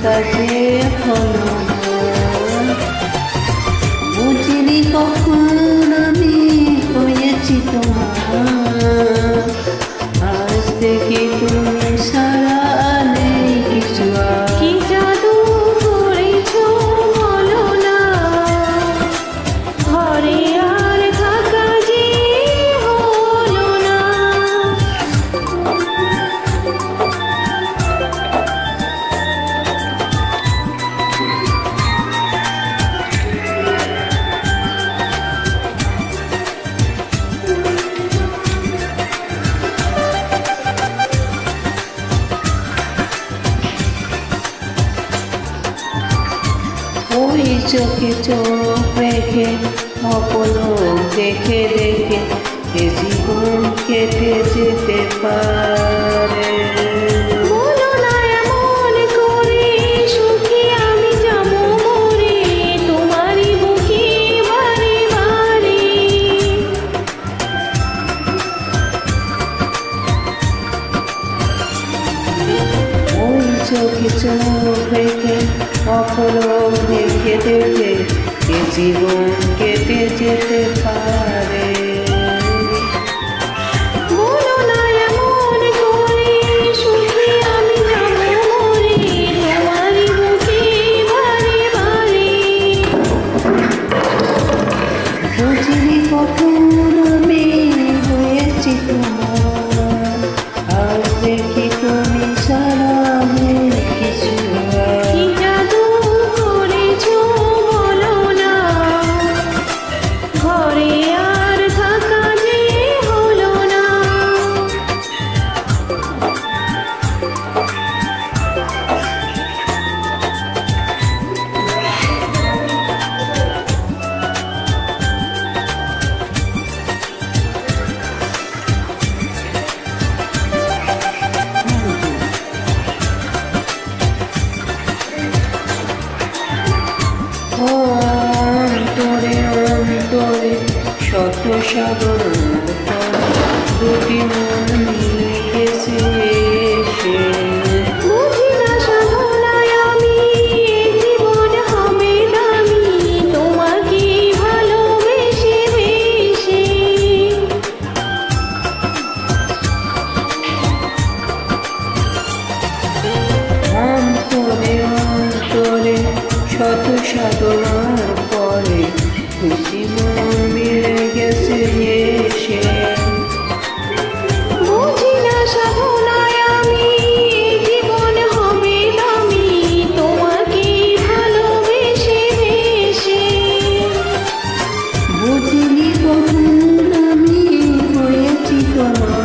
কাছে হলো বুঝিনি কখন আমি হয়েছি তোমার আজ থেকে তুমি সারা নেই কিছু কি জাদু করেছো বলো না ঘরে আর থাকা যে হলো না ওই চোখে চোখ রেখে অপলক দেখে দেখে এ জীবন কেটে যেতে পারে বলো না এমন করে সুখী আমি যাবো মরে তোমারই বুকে বারে বারে ওই চোখে চোখ রেখে অপলক দেখে দেখে এ জীবন কেটে যেতে পারে বলো না এমন করে সুখী আমি যাবো মরে তোমারই বুকে বারে বারে বুঝিনি কখন আমি হয়েছি তোমার আজ দেখি তুমি সারা নেই কিছু কি জাদু করেছো বলো না ঘরে আর থাকা যে হলো না অন্তরে অন্তরে শত সাগর দুটি মন মিলে গেছে এসে বুঝি না সাধনায় আমি জীবন হবে দামি তোমাকে ভালোবেসে বেশে অন্তরে অন্তরে শত সাধনার পরে খুশি মন মিলে গেছে এসে বুঝি না সাধনায় আমি জীবন হবে দামি তোমাকে ভালোবেসে বেশে বুঝিনি কখন আমি হয়েছি তোমার